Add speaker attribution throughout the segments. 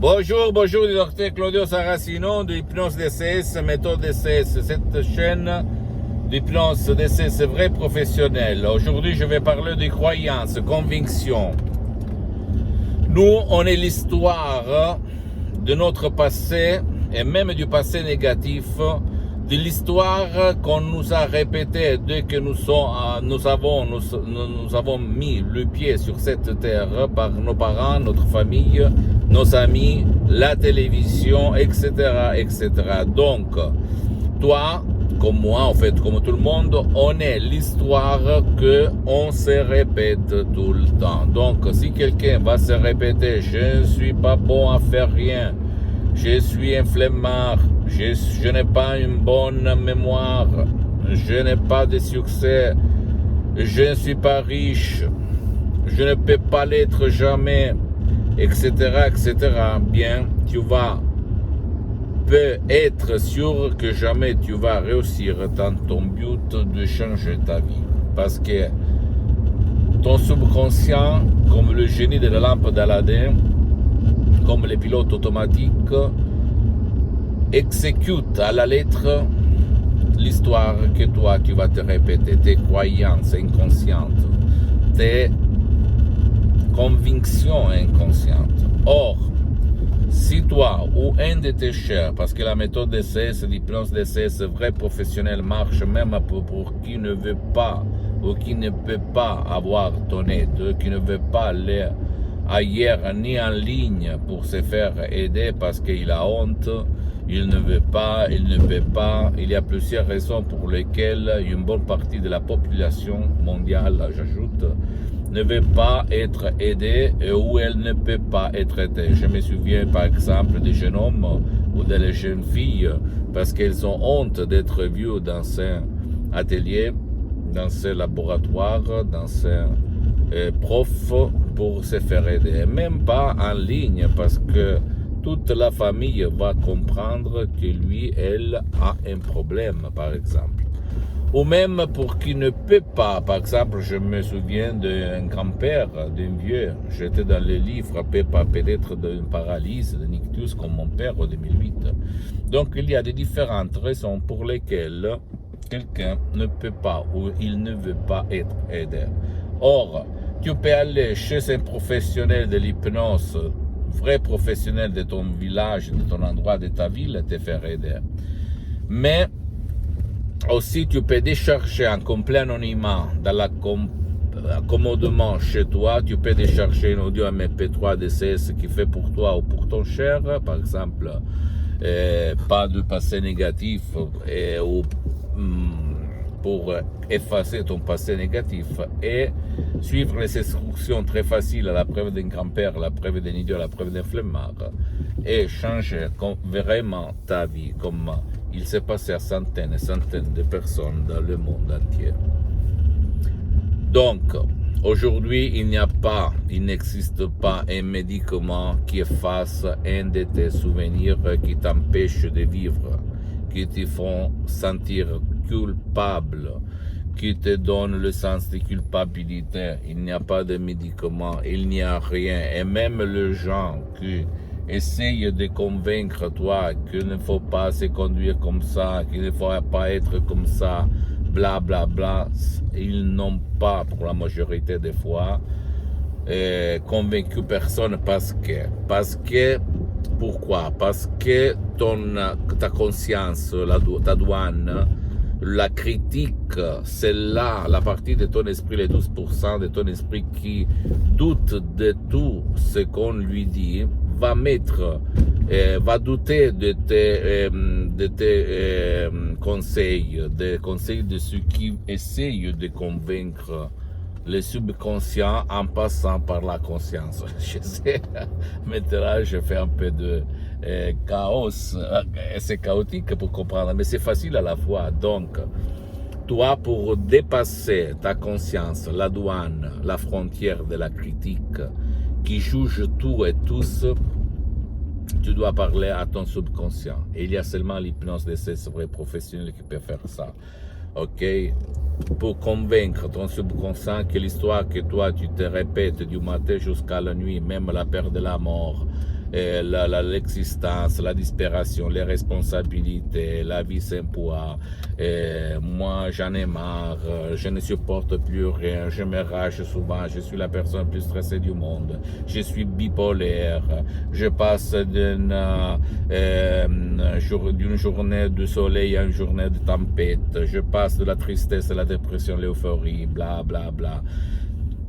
Speaker 1: Bonjour, du docteur Claudio Saracino de Hypnose DCS, méthode DCS, cette chaîne d'hypnose DCS vrai professionnel. Aujourd'hui, je vais parler de croyances, convictions. Nous, on est l'histoire de notre passé et même du passé négatif, de l'histoire qu'on nous a répétée dès que nous avons mis le pied sur cette terre par nos parents, notre famille, nos amis, la télévision, etc., etc. Donc, toi, comme moi, en fait, comme tout le monde, on est l'histoire que on se répète tout le temps. Donc, si quelqu'un va se répéter, je ne suis pas bon à faire rien, je suis un flemmard, je n'ai pas une bonne mémoire, je n'ai pas de succès, je ne suis pas riche, je ne peux pas l'être jamais, etc., etc. Bien, tu peux être sûr que jamais tu vas réussir dans ton but de changer ta vie. Parce que ton subconscient, comme le génie de la lampe d'Aladin, comme les pilotes automatiques, exécute à la lettre l'histoire que toi tu vas te répéter, tes croyances inconscientes, tes convictions inconscientes. Or, si toi ou un de tes chers, parce que la méthode DCS, l'hypnose DCS vrai professionnel marche même pour qui ne veut pas ou qui ne peut pas avoir ton aide, qui ne veut pas aller ailleurs ni en ligne pour se faire aider parce qu'il a honte, il ne veut pas, il ne peut pas. Il y a plusieurs raisons pour lesquelles une bonne partie de la population mondiale, j'ajoute, ne veut pas être aidée ou elle ne peut pas être aidée. Je me souviens par exemple des jeunes hommes ou des jeunes filles parce qu'elles ont honte d'être vues dans un atelier, dans un laboratoire, dans un prof pour se faire aider. Même pas en ligne parce que toute la famille va comprendre que lui, elle a un problème, par exemple. Ou même pour qui ne peut pas. Par exemple, je me souviens d'un grand-père, d'un vieux. J'étais dans le livre, frappé par peut-être d'une paralysie, de ictus, comme mon père en 2008. Donc, il y a des différentes raisons pour lesquelles quelqu'un ne peut pas ou il ne veut pas être aidé. Or, tu peux aller chez un professionnel de l'hypnose, vrai professionnel de ton village, de ton endroit, de ta ville, et te faire aider. Mais aussi, tu peux décharger en complet anonymat, commodement chez toi, tu peux décharger un audio MP3 DCS qui fait pour toi ou pour ton cher, par exemple, pas de passé négatif ou pour effacer ton passé négatif et suivre les instructions très faciles à la preuve d'un grand-père, la preuve d'un idiot, la preuve d'un flemmard et changer vraiment ta vie comme il s'est passé à centaines et centaines de personnes dans le monde entier. Donc, aujourd'hui, il n'existe pas un médicament qui efface un de tes souvenirs qui t'empêche de vivre, qui te font sentir culpable, qui te donne le sens de culpabilité. Il n'y a pas de médicament, il n'y a rien. Et même les gens qui essayent de convaincre toi qu'il ne faut pas se conduire comme ça, qu'il ne faut pas être comme ça, bla bla bla, ils n'ont pas, pour la majorité des fois, convaincu personne pourquoi? Parce que ta conscience, ta douane, la critique, c'est là, la partie de ton esprit, les 12% de ton esprit qui doute de tout ce qu'on lui dit, va douter de tes conseils, des conseils de ceux qui essayent de convaincre le subconscient en passant par la conscience. Je sais, maintenant je fais un peu de chaos, c'est chaotique pour comprendre, mais c'est facile à la fois. Donc, toi, pour dépasser ta conscience, la douane, la frontière de la critique, qui juge tout et tous, tu dois parler à ton subconscient. Et il y a seulement l'hypnose de ces vrais professionnels qui peut faire ça. Ok? Pour convaincre ton subconscient que l'histoire que toi tu te répètes du matin jusqu'à la nuit, même la peur de la mort, l'existence, la disparition, les responsabilités, la vie sans poids. Moi, j'en ai marre, je ne supporte plus rien, je me rage souvent, je suis la personne la plus stressée du monde, je suis bipolaire, je passe d'une journée de soleil à une journée de tempête, je passe de la tristesse à la dépression, l'euphorie, bla bla bla.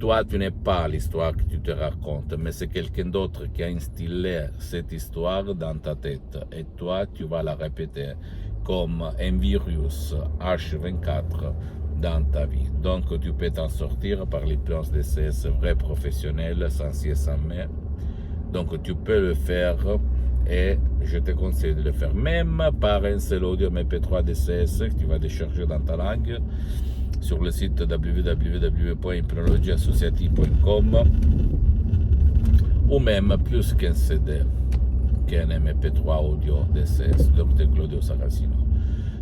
Speaker 1: Toi, tu n'es pas l'histoire que tu te racontes, mais c'est quelqu'un d'autre qui a instillé cette histoire dans ta tête. Et toi, tu vas la répéter comme un virus H24 dans ta vie. Donc, tu peux t'en sortir par l'hypnose DCS vrai professionnel, sans si et sans mais. Donc, tu peux le faire et je te conseille de le faire, même par un seul audio MP3 DCS que tu vas décharger dans ta langue sur le site www.hypnologieassociative.com ou même plus qu'un CD, qu'un MP3 audio DCS, Dr Claudio Saracino.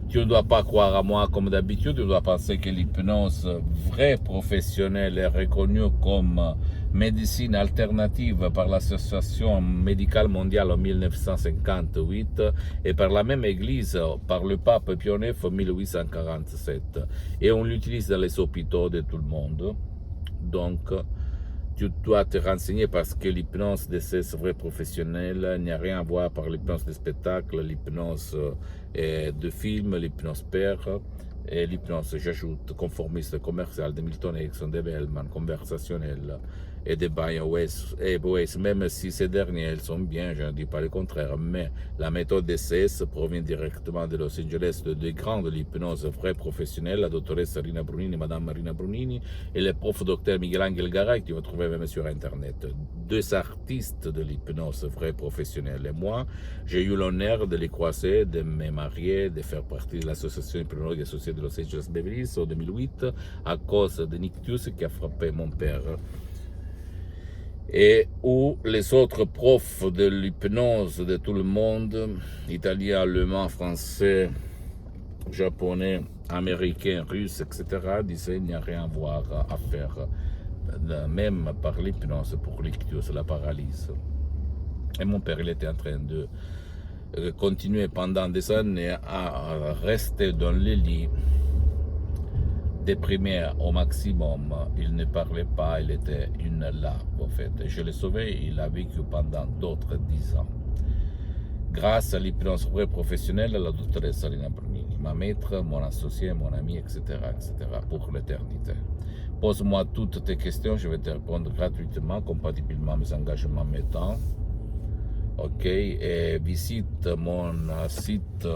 Speaker 1: Tu ne dois pas croire à moi comme d'habitude, tu dois penser que l'hypnose vraie professionnelle est reconnue comme médecine alternative par l'Association médicale mondiale en 1958 et par la même Église, par le pape Pie IX en 1847. Et on l'utilise dans les hôpitaux de tout le monde. Donc, tu dois te renseigner parce que l'hypnose de ces vrais professionnels n'a rien à voir par l'hypnose de spectacle, l'hypnose de film, l'hypnose père et l'hypnose, j'ajoute, conformiste commerciale de Milton Erickson, de Bellman, conversationnelle et de Brian Weiss, même si ces derniers elles sont bien, je ne dis pas le contraire, mais la méthode DCS provient directement de Los Angeles, de deux grands de l'hypnose vraie professionnelle, la doctoresse Rina Brunini, madame Marina Brunini, et le prof docteur Miguel Angel Garay, que tu vas trouver même sur Internet. Deux artistes de l'hypnose vraie professionnelle. Et moi, j'ai eu l'honneur de les croiser, de me marier, de faire partie de l'association hypnologue associée de Los Angeles Beverly Hills en 2008, à cause de nictus qui a frappé mon père. Et où les autres profs de l'hypnose de tout le monde, italien, allemand, français, japonais, américain, russe, etc., disaient qu'il n'y a rien à voir à faire, même par l'hypnose pour l'ictus, la paralysie. Et mon père, il était en train de continuer pendant des années à rester dans le lit, déprimé au maximum, il ne parlait pas, il était une larve en fait. Je l'ai sauvé, il a vécu pendant d'autres 10 ans. Grâce à l'hypnose vraie professionnelle, la doctoresse Rina Brunini, ma maître, mon associé, mon ami, etc., pour l'éternité. Pose-moi toutes tes questions, je vais te répondre gratuitement, compatiblement à mes engagements, mes temps. Ok, et visite mon site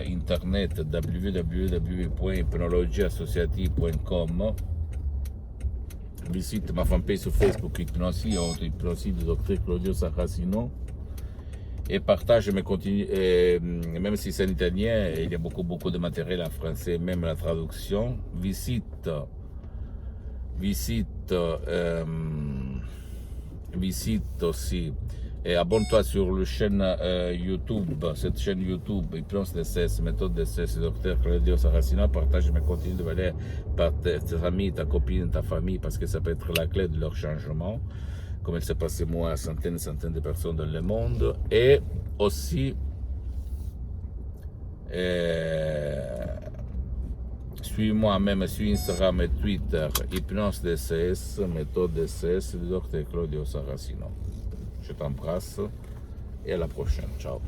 Speaker 1: internet www.hypnologieassociative.com. Visite ma fanpage sur Facebook Hypnosie de Dr Claudio Saracino et partage mes contenus, même si c'est en italien, il y a beaucoup de matériel en français, même la traduction. Visite aussi. Et abonne-toi sur la chaîne YouTube, cette chaîne YouTube, Hypnose DCS, méthode DCS, Dr Claudio Saracino. Partage mes contenus de valeur par tes amis, ta copine, ta famille, parce que ça peut être la clé de leur changement, comme il s'est passé moi à centaines de personnes dans le monde. Et aussi, suis-moi même sur Instagram et Twitter, Hypnose DCS, méthode DCS, Dr Claudio Saracino. Je t'embrasse et à la prochaine. Ciao.